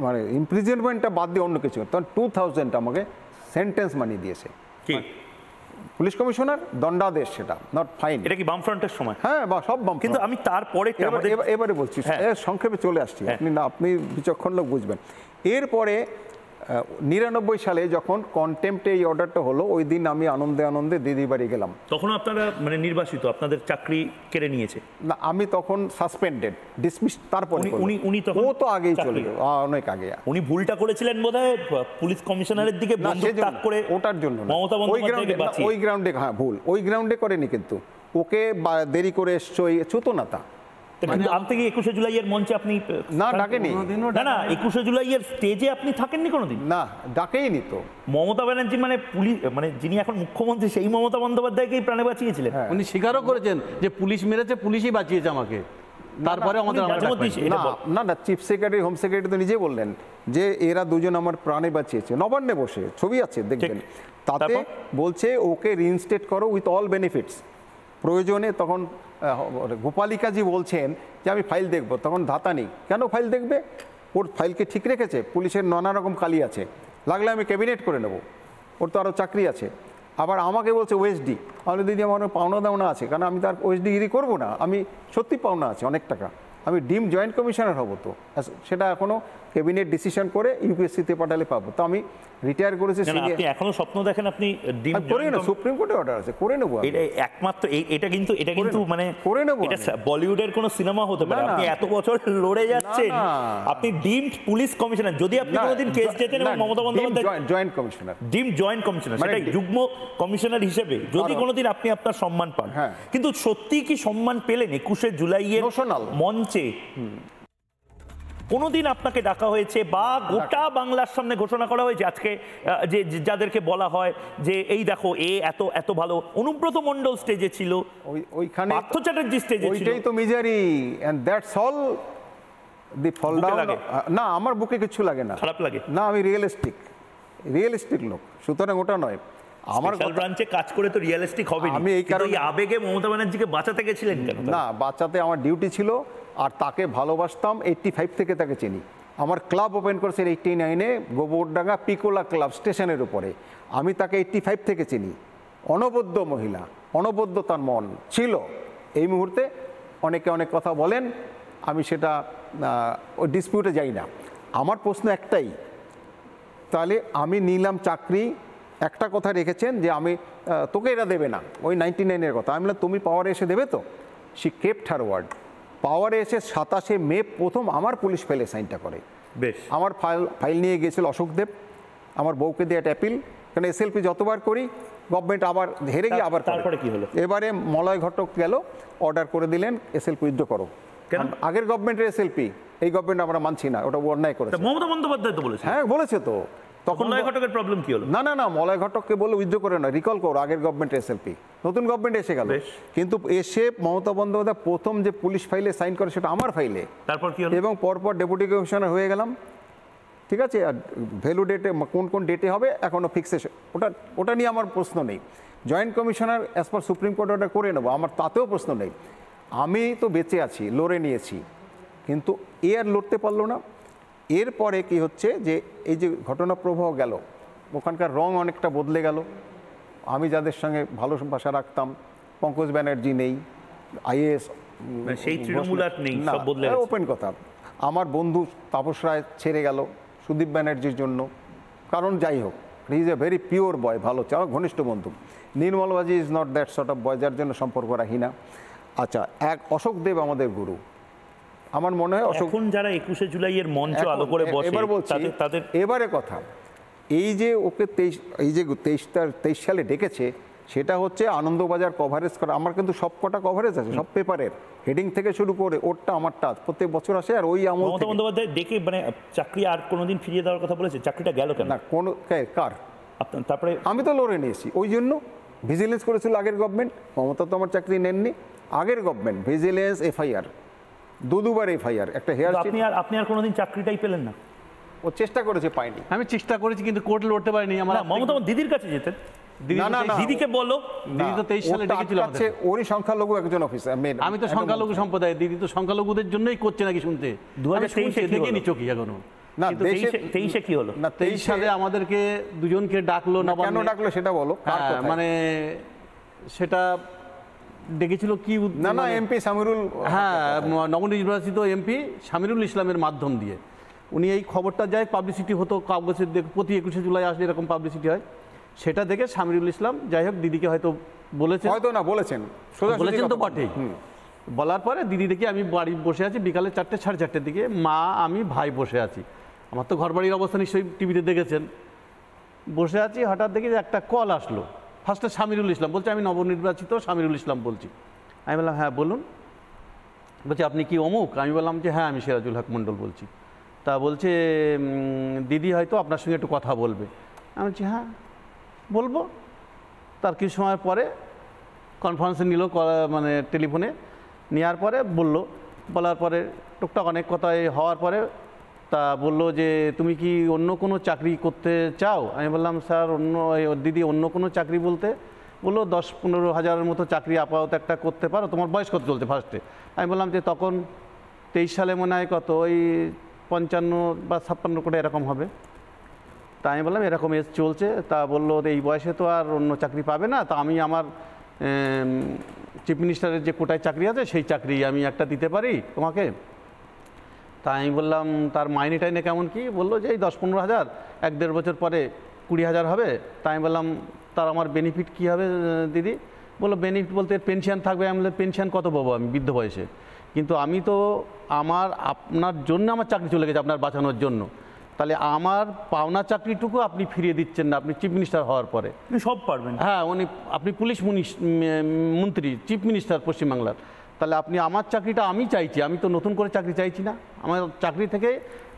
মানে ইমপ্রিজনমেন্টটা বাদ দিয়ে অন্য কিছু, তখন 2000 আমাকে সেন্টেন্স মানিয়ে দিয়েছে পুলিশ কমিশনার, দণ্ডাদেশ, সেটা নট ফাইন। এটা কি বামফ্রন্টের সময়? হ্যাঁ, বা সব বাম। কিন্তু আমি তারপরে এবারে বলছি, সংক্ষেপে চলে আসছি, আপনি বিচক্ষণ লোক বুঝবেন। এরপরে 99 সালে যখন কন্টেম্পটে এই অর্ডারটা হলো, ওই দিন আমি আনন্দে আনন্দে দিদি বাড়ি গেলাম। তখন আপনারা মানে নির্বাসিত, আপনাদের চাকরি কেড়ে নিয়েছে? না, আমি তখন সাসপেন্ডেড, ডিসমিস। তারপরে উনি তখন, ও তো আগেই চলে গেল, অনেক আগে। উনি ভুলটা করেছিলেন বোধহয়, পুলিশ কমিশনারের দিকে বন্দুক তাক করে, ওটার জন্য মমতা বন্দ্যোপাধ্যায়কে বাঁচিয়ে। ওই গ্রাউন্ডে, হ্যাঁ ভুল, ওই গ্রাউন্ডে করেনি, কিন্তু ওকে দেরি করে এসছো, চুতোনাতা। আপনি কি 21শে জুলাইয়ের মঞ্চে আপনি? না, ডাকেনি। না, 21শে জুলাইয়ের স্টেজে আপনি থাকেননি কোনোদিন? না, ডাকেইনি তো। মমতা ব্যানার্জি মানে পুলিশ, মানে যিনি এখন মুখ্যমন্ত্রী, সেই মমতা বন্দ্যোপাধ্যায়কেই প্রাণে বাঁচিয়েছিলেন। উনি স্বীকারও করেছেন যে পুলিশ মেরেছে, পুলিশই বাঁচিয়েছে আমাকে। তারপরে আমাদের না, চিফ সেক্রেটারি, হোম সেক্রেটারি তো নিজেই বললেন যে এরা দুজন আমার প্রাণে বাঁচিয়েছে, নবান্নে বসে, ছবি আছে দেখবেন। তাতে বলছে ওকে রিইনস্টেট করো উইথ অল বেনিফিটস। প্রয়োজনে তখন গোপালিকাজি বলছেন যে আমি ফাইল দেখব, তখন ধাতানি, কেন ফাইল দেখবে? ওর ফাইলকে ঠিক রেখেছে, পুলিশের নানা রকম কালি আছে, লাগলে আমি ক্যাবিনেট করে নেব, ওর তো আরও চাকরি আছে। আবার আমাকে বলছে ওএসডি, আমি দিদি আমার পাওনা দাওনা আছে, কারণ আমি তার ওএসডি গিরি করবো না, আমি সত্যি পাওনা আছে অনেক টাকা, আমি ডিম জয়েন্ট কমিশনার হব, তো সেটা এখনও ক্যাবিনেট ডিসিশন করে ইউপিএসসিতে পাঠালে পাবো। তো আমি রিটায়ার করেছি। আপনি এখনো স্বপ্ন দেখেন আপনি ডিম করে না, সুপ্রিম কোর্টে অর্ডার আছে, করে নেবো। এটা একমাত্র এটা কিন্তু মানে করে নেবো। এটা বলিউডের কোনো সিনেমা হতে পারে। আপনি এত বছর লড়ে যাচ্ছেন, আপনি ডিম পুলিশ কমিশনার, যদি আপনি কোনোদিন কেস জেতেন এবং মমতা বন্দ্যোপাধ্যায় জয়েন্ট কমিশনার, ডিম জয়েন্ট কমিশনার, সেটাই যুগ্ম কমিশনার হিসেবে যদি কোনোদিন আপনি আপনার সম্মান পান, কিন্তু সত্যি কি সম্মান পেলেন 21শে জুলাইয়ের মঞ্চে? কোনোদিন আপনাকে ডাকা হয়েছে বা গোটা বাংলার সামনে ঘোষণা করা হয়েছে আজকে, যে যাদেরকে বলা হয় যে এই দেখো এ এত এত ভালো? অনুব্রত মণ্ডল স্টেজে ছিল, ওইখানে পার্থ চ্যাটার্জি স্টেজে ছিল। ওইটাই তো misery, and that's all the fall down. না, আমার বুকে কিছু লাগে না, খারাপ লাগে না, আমি রিয়েলিস্টিক লোক, সুতরাং ওটা নয়। আমার ব্রাঞ্চে কাজ করে তো রিয়েলিস্টিক হবে। আমি এই কারণে আবেগে মমতা ব্যানার্জিকে বাঁচাতে গেছিলেন কেন? না, বাঁচাতে আমার ডিউটি ছিল, আর তাকে ভালোবাসতাম। 85 থেকে তাকে চিনি। আমার ক্লাব ওপেন করেছে 89-এ গোবরডাঙ্গা পিকোলা ক্লাব স্টেশনের উপরে। আমি তাকে 85 থেকে চিনি। অনবদ্য মহিলা, অনবদ্য তার মন ছিল। এই মুহূর্তে অনেকে অনেক কথা বলেন, আমি সেটা ওই ডিসপিউটে যাই না। আমার প্রশ্ন একটাই, তাহলে আমি নিলাম চাকরি, একটা কথা রেখেছেন যে আমি তোকে এরা দেবে না, ওই 99-এর কথা। আমি বললাম তুমি পাওয়ারে এসে দেবে তো? She kept her word. পাওয়ারে এসে 27শে মে প্রথম আমার পুলিশ ফাইলে সাইনটা করে। বেশ, আমার ফাইল নিয়ে গিয়েছিল অশোক দেব, আমার বউকে দিয়ে একটা অ্যাপিল, কারণ এসএলপি যতবার করি গভর্নমেন্ট আবার হেরে গিয়ে আবার তারপরে কি হলো? এবারে মলয় ঘটক গেল, অর্ডার করে দিলেন এসএলপি উইথড্র করো। কেন? আগের গভর্নমেন্টের এসএলপি, এই গভর্নমেন্ট আমরা মানছি না, ওটা অন্যায় করেছে। মমতা বন্দ্যোপাধ্যায় তো বলেছে। হ্যাঁ বলেছে তো, তখন মলয় ঘটকের প্রবলেম কি হলো? না না না, মলয় ঘটককে বললো উইথড্র করে না, রিকল করো আগের গভর্নমেন্টের এসএলপি। নতুন গভর্নমেন্ট এসে গেল, কিন্তু এসে মমতা বন্দ্যোপাধ্যায় প্রথম যে পুলিশ ফাইলে সাইন করে সেটা আমার ফাইলে। তারপর কি হলো? এবং পরপর ডেপুটি কমিশনার হয়ে গেলাম, ঠিক আছে। আর ভ্যালু ডেটে কোন কোন ডেটে হবে এখনও ফিক্সে, ওটা নিয়ে আমার প্রশ্ন নেই। Joint commissioner as per supreme court order করে নেবো, আমার তাতেও প্রশ্ন নেই। আমি তো বেঁচে আছি, লড়ে নিয়েছি, কিন্তু এ আর লড়তে পারলো না। এরপরে কি হচ্ছে যে এই যে ঘটনা প্রবাহ গেল, ওখানকার রং অনেকটা বদলে গেল। আমি যাদের সঙ্গে ভালোবাসা রাখতাম, পঙ্কজ ব্যানার্জি নেই, আইএএস সেই তৃণমূল আর নেই, সব বদলে গেছে। ওপেন কথা। আমার বন্ধু তাপস রায় ছেড়ে গেল সুদীপ ব্যানার্জির জন্য, কারণ যাই হোক he is a very pure boy, ভালো চাও, ঘনিষ্ঠ বন্ধু। নির্মল বাজি is not that sort of boy, যার জন্য সম্পর্ক রাখি না। আচ্ছা, এক অশোক দেব আমাদের গুরু, আমার মনে হয় অশোক। এখন যারা 21শে জুলাইয়ের মঞ্চ আলো করে বসে, এবার বলছি তাদের এবারে কথা, এই যে ওকে 23 সালে ডেকেছে, সেটা হচ্ছে আনন্দবাজার কভারেজ করা। আমার কিন্তু সব কটা কভারেজ আছে, সব পেপারের হেডিং থেকে শুরু করে, ওরটা আমারটা প্রত্যেক বছর আসে। আর ওই আমল মমতা বন্দ্যোপাধ্যায় ডেকে মানে চাকরি আর কোনোদিন ফিরিয়ে দেওয়ার কথা বলেছে, চাকরিটা গেল কেন? না, কোনো কার? তারপরে আমি তো লড়ে নিয়েছি, ওই জন্য ভিজিলেন্স করেছিল আগের গভর্নমেন্ট। মমতা তো আমার চাকরি নেননি, আগের গভর্নমেন্ট ভিজিলেন্স এফআইআর, দুবার এফআইআর, একটা হেয়ার। আপনি আর কোনোদিন চাকরিটাই পেলেন না? ও চেষ্টা করেছে, পাইনি। আমি চেষ্টা করেছি কিন্তু কোর্টে লড়তে পারিনি। আমার মমতা দিদির কাছে যেতেন, দিদিকে বলো। দিদি তো 23 সালে ডেকেছিল আমাদের। ওরই সংখ্যালঘু একজন অফিসার। আমি তো সংখ্যালঘু সম্প্রদায়, দিদি তো সংখ্যালঘুদের জন্যই করছে নাকি শুনতে। 2023 দেখিনি চোখি এখনো। না, 23-এ কি হলো? না, 23 সালে আমাদেরকে দুজনকে ডাকলো না, কেন ডাকলো সেটা বলো। মানে সেটা ডেকেছিল কি? না না, এমপি সামিরুল, হ্যাঁ, নবনির্বাচিত এমপি সামিরুল ইসলামের মাধ্যম দিয়ে উনি এই খবরটা যায়, পাবলিসিটি হতো কাগজের, প্রতি 21শে জুলাই আসলে এরকম পাবলিসিটি হয়, সেটা দেখে সামিরুল ইসলাম যাই হোক দিদিকে হয়তো বলেছেন, হয়তো না বলেছেন তো বটেই। বলার পরে দিদি দেখি আমি বাড়ি বসে আছি, বিকালে 4টে 4:30 দিকে, মা আমি ভাই বসে আছি। আমার তো ঘর বাড়ির অবস্থা নিশ্চয়ই টিভিতে দেখেছেন। বসে আছি, হঠাৎ দেখি যে একটা কল আসলো। ফার্স্টে সামিরুল ইসলাম বলছে, আমি নবনির্বাচিত সামিরুল ইসলাম বলছি। আমি বললাম হ্যাঁ বলুন। বলছে আপনি কি অমুক? আমি বললাম যে হ্যাঁ আমি সিরাজুল হক মণ্ডল বলছি। তা বলছে দিদি হয়তো আপনার সঙ্গে একটু কথা বলবে। আমি বলছি হ্যাঁ বলবো। তার কিছু সময় পরে কনফারেন্সে নিল, মানে টেলিফোনে নেওয়ার পরে বলার পরে টুকটাক অনেক কথাই হওয়ার পরে তা বললো যে তুমি কি অন্য কোনো চাকরি করতে চাও? আমি বললাম স্যার দিদি অন্য কোনো চাকরি বলতে? বললো 10-15 হাজারের মতো চাকরি আপাতত একটা করতে পারো। তোমার বয়স কত চলছে ফার্স্টে? আমি বললাম যে তখন 23 সালে মনে হয় কত, ওই 55 বা 56 করে এরকম হবে। তা আমি বললাম এরকম এজ চলছে। তা বললো এই বয়সে তো আর অন্য চাকরি পাবে না, তা আমি আমার চিফ মিনিস্টারের যে কোটায় চাকরি আছে সেই চাকরি আমি একটা দিতে পারি তোমাকে। তা আমি বললাম তার মাইনে টাইনে কেমন কি? বললো যে এই 10-15 হাজার, 1-1.5 বছর পরে 20 হাজার হবে। তাই আমি বললাম তার আমার বেনিফিট কী হবে দিদি? বললো বেনিফিট বলতে পেনশন থাকবে। আমি বললাম পেনশন কত পাবো আমি বৃদ্ধ বয়সে? কিন্তু আমি তো আপনার জন্য আমার চাকরি চলে গেছে, আপনার বাঁচানোর জন্য। তাহলে আমার পাওনা চাকরিটুকু আপনি ফিরিয়ে দিচ্ছেন না আপনি চিফ মিনিস্টার হওয়ার পরে। সব পারবেন? হ্যাঁ, আপনি পুলিশ মন্ত্রী, চিফ মিনিস্টার পশ্চিমবাংলার। তাহলে আপনি আমার চাকরিটা আমি চাইছি, আমি তো নতুন করে চাকরি চাইছি না। আমার চাকরি থেকে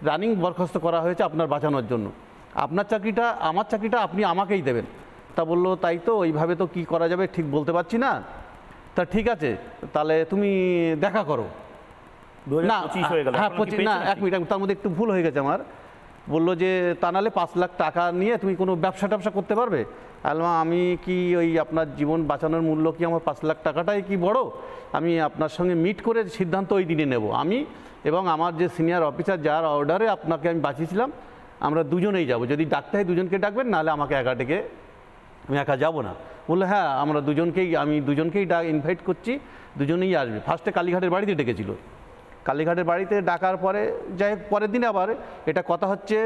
রানিং বরখাস্ত করা হয়েছে আপনার বাঁচানোর জন্য। আপনার চাকরিটা, আমার চাকরিটা আপনি আমাকেই দেবেন। তা বললো তাই তো, ওইভাবে তো কি করা যাবে ঠিক বলতে পারছি না। তা ঠিক আছে তাহলে তুমি দেখা করো। না হ্যাঁ 25 না, 1 মিনিট, তার মধ্যে একটু ভুল হয়ে গেছে আমার। বললো যে তা নাহলে 5 লাখ টাকা নিয়ে তুমি কোনো ব্যবসা করতে পারবে? আমি কি ওই আপনার জীবন বাঁচানোর মূল্য কি আমার 5 লাখ টাকাটাই কি বড়? আমি আপনার সঙ্গে মিট করে সিদ্ধান্ত ওই দিনে নেব। আমি এবং আমার যে সিনিয়র অফিসার যার অর্ডারে আপনাকে আমি বাঁচিয়েছিলাম, আমরা দুজনেই যাব। যদি ডাকতে হয় দুজনকে ডাকবেন, নাহলে আমাকে একা ডেকে আমি একা যাব না। বললো হ্যাঁ আমি দুজনকেই ইনভাইট করছি, দুজনেই আসবে। ফার্স্টে কালীঘাটের বাড়িতে ডেকেছিল, কালীঘাটের বাড়িতে ডাকার পরে যাই হোক পরের দিন আবার এটা কথা হচ্ছে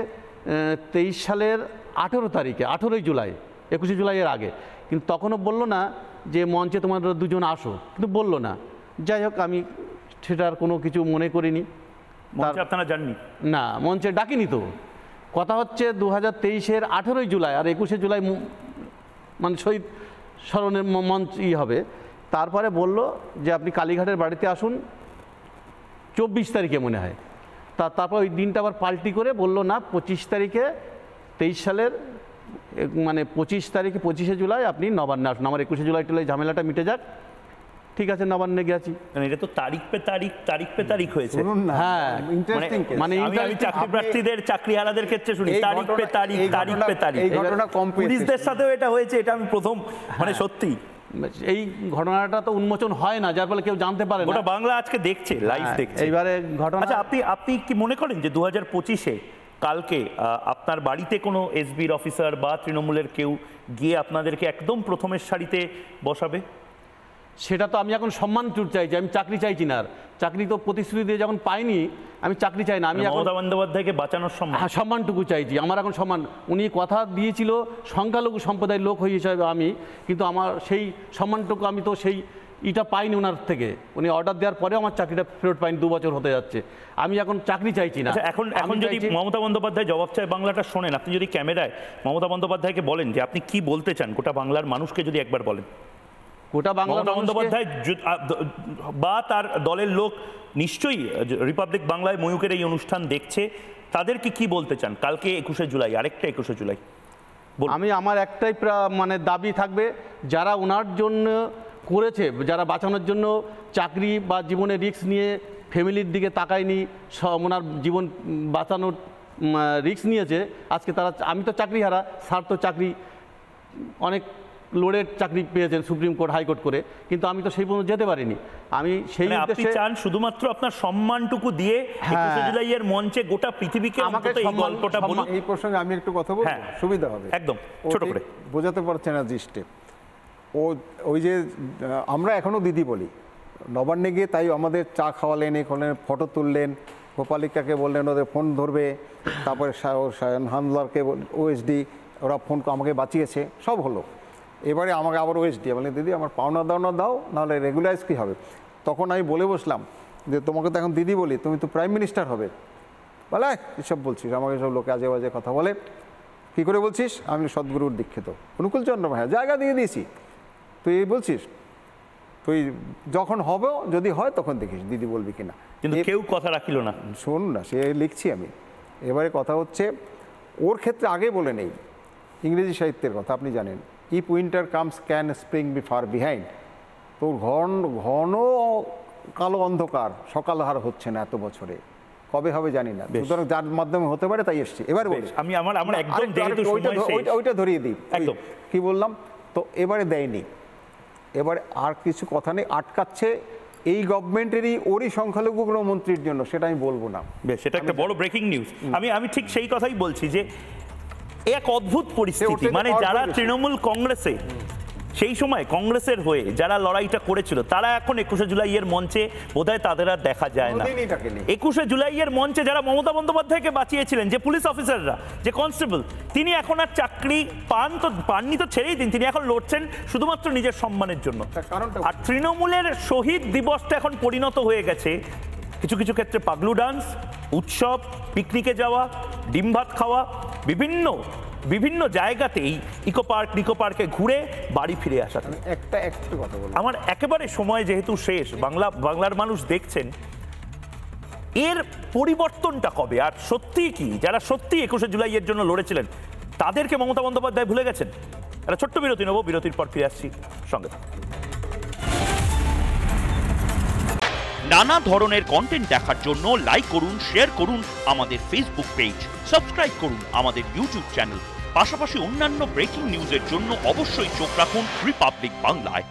23 সালের 18 তারিখে, 18ই জুলাই, 21শে জুলাইয়ের আগে। কিন্তু তখনও বললো না যে মঞ্চে তোমার দুজন আসো, কিন্তু বললো না। যাই হোক আমি সেটার কোনো কিছু মনে করিনি। আপনারা জাননি না, মঞ্চে ডাকিনি তো। কথা হচ্ছে 2023-এর 18ই জুলাই আর 21শে জুলাই মানে শহীদ স্মরণের মঞ্চ হবে। তারপরে বলল যে আপনি কালীঘাটের বাড়িতে আসুন 24 তারিখে মনে হয়। তারপর ওই দিনটা আবার পাল্টি করে বলল না 25 তারিখে, 23 সালের মানে 25 তারিখে 25শে জুলাই আপনি নবান্নে আসুন। আমার 21শে জুলাই ঝামেলাটা মিটে যাক, ঠিক আছে নবান্নে গেছি। এটা তো তারিখ পে তারিখ হয়েছে। হ্যাঁ মানে আমি চাকরি প্রার্থীদের চাকরিহারাদের ক্ষেত্রে শুনি তারিখ পে তারিখ। এই ঘটনা কম পুলিশদের সাথেও এটা হয়েছে, এটা আমি প্রথম মানে সত্যি এই ঘটনাটা তো উন্মোচন হয় না, যার ফলে কেউ জানতে পারে না। ওটা বাংলা আজকে দেখছে, লাইভ দেখছে। এইবারে ঘটনা। আচ্ছা আপনি কি মনে করেন যে 2025-এ কালকে আপনার বাড়িতে কোনো এসবির অফিসার বা তৃণমূলের কেউ গিয়ে আপনাদেরকে একদম প্রথমের সারিতে বসাবে? সেটা তো আমি এখন সম্মান চাইছি, আমি চাকরি চাইছি না। আর চাকরি তো প্রতিশ্রুতি দিয়ে যখন পাইনি আমি চাকরি চাই না। আমি মমতা বন্দ্যোপাধ্যায়কে বাঁচানোর সম্মান, সম্মানটুকু চাইছি। আমার এখন সম্মান, উনি কথা দিয়েছিল সংখ্যালঘু সম্প্রদায়ের লোক হয়ে হিসাবে আমি, কিন্তু আমার সেই সম্মানটুকু আমি তো সেই এটা পাইনি ওনার থেকে। উনি অর্ডার দেওয়ার পরেও আমার চাকরিটা ফেরত পাইনি, 2 বছর হতে যাচ্ছে। আমি এখন চাকরি চাইছি না। এখন যদি মমতা বন্দ্যোপাধ্যায় জবাব চায় বাংলাটা শোনেন, আপনি যদি ক্যামেরায় মমতা বন্দ্যোপাধ্যায়কে বলেন যে আপনি কি বলতে চান গোটা বাংলার মানুষকে, যদি একবার বলেন। গোটা বাংলা বন্দ্যোপাধ্যায় বা তার দলের লোক নিশ্চয়ই রিপাবলিক বাংলায় ময়ূকের এই অনুষ্ঠান দেখছে, তাদেরকে কি বলতে চান কালকে 21শে জুলাই, আরেকটা 21শে জুলাই? আমি আমার একটাই মানে দাবি থাকবে, যারা ওনার জন্য করেছে, যারা বাঁচানোর জন্য চাকরি বা জীবনে রিস্ক নিয়ে ফ্যামিলির দিকে তাকায়নি, ওনার জীবন বাঁচানোর রিস্ক নিয়েছে, আজকে তারা, আমি তো চাকরিহারা, স্যার তো চাকরি অনেক লোডের চাকরি পেয়েছেন সুপ্রিম কোর্ট, হাইকোর্ট করে, কিন্তু আমি তো সেই পর্যন্ত যেতে পারিনি। আমি সেই উদ্দেশ্যে চান শুধুমাত্র আপনার সম্মানটুকু দিয়ে 21শে জুলাইয়ের মঞ্চে গোটা পৃথিবীকে আমাকে এই গল্পটা বলুন। এই প্রসঙ্গে আমি একটু কথা বলবো, সুবিধা হবে। একদম ছোট করে বোঝাতে পারছে না দৃষ্টে। ওই যে আমরা এখনো দিদি বলি, নবান্নে গিয়ে তাই আমাদের চা খাওয়ালেন, এখানে ফটো তুললেন, গোপালিকাকে বললেন ওদের ফোন ধরবে, তারপরে সায়ন হামলারকে ওএসডি ওরা ফোন আমাকে বাঁচিয়েছে, সব হলো। এবারে আমাকে আবার ওএসডি বললেন দিদি আমার পাওনা দাওনা দাও, নাহলে রেগুলারাইজ কী হবে। তখন আমি বলে বসলাম যে তোমাকে তো এখন দিদি বলি, তুমি তো প্রাইম মিনিস্টার হবে। বলে এসব বলছিস, আমাকে সব লোকে আজে বাজে কথা বলে। কী করে বলছিস? আমি সদ্গুরুর দীক্ষিত অনুকূল চন্দ্র, হ্যাঁ জায়গা দিয়ে দিয়েছি, তুই এই বলছিস, তুই যখন হবে যদি হয় তখন দেখিস দিদি বলবি কিনা। কিন্তু কেউ কথা রাখিল না। শুনুন না, সে লিখছি আমি। এবারে কথা হচ্ছে ওর ক্ষেত্রে আগে বলে নেই, ইংরেজি সাহিত্যের কথা আপনি জানেন, if winter comes can spring be far behind. তো ঘন কালো অন্ধকার সকাল হার হচ্ছে না এত বছরে, কবে হবে জানি না, সুতরাং যার মাধ্যমে হতে পারে তাই এসছে। এবারে আমি আমার একদম ওইটা ধরিয়ে দিই, একদম কি বললাম তো। এবারে দেয়নি, এবারে আর কিছু কথা নেই, আটকাচ্ছে এই গভর্নমেন্টেরই ওরই সংখ্যালঘু কোনো মন্ত্রীর জন্য, সেটা আমি বলবো না। বেশ, সেটা একটা বড় ব্রেকিং নিউজ। আমি ঠিক সেই কথাই বলছি যে এক অদ্ভুত পরিস্থিতি, মানে যারা তৃণমূল কংগ্রেসে সেই সময় কংগ্রেসের হয়ে যারা লড়াইটা করেছিল, তারা এখন 21শে জুলাইয়ের মঞ্চে বোধহয় তাদের আর দেখা যায় না। 21শে জুলাইয়ের মঞ্চে যারা মমতা বন্দ্যোপাধ্যায়কে বাঁচিয়েছিলেন, যে পুলিশ অফিসাররা, যে কনস্টেবল, তিনি এখন আর চাকরি পাননি তো ছেড়েই দিন, তিনি এখন লড়ছেন শুধুমাত্র নিজের সম্মানের জন্য। আর তৃণমূলের শহীদ দিবসটা এখন পরিণত হয়ে গেছে কিছু কিছু ক্ষেত্রে পাগলু ডান্স, উৎসব, পিকনিকে যাওয়া, ডিম ভাত খাওয়া, বিভিন্ন জায়গাতে এই ইকো পার্কে ঘুরে বাড়ি ফিরে আসা। একটু কথা বলবো, আমার একেবারে সময় যেহেতু শেষ, বাংলার মানুষ দেখছেন, এর পরিবর্তনটা কবে? আর সত্যি কি যারা সত্যি 21শে জুলাইয়ের জন্য লড়েছিলেন তাদেরকে মমতা বন্দ্যোপাধ্যায় ভুলে গেছেন? একটা ছোট্ট বিরতি নেব, বিরতির পর ফিরে আসছি সঙ্গে। নানা ধরনের কন্টেন্ট দেখার জন্য লাইক করুন, শেয়ার করুন আমাদের ফেসবুক পেজ, সাবস্ক্রাইব করুন আমাদের ইউটিউব চ্যানেল। পাশাপাশি অন্যান্য ব্রেকিং নিউজের জন্য অবশ্যই চোখ রাখুন রিপাবলিক বাংলায়।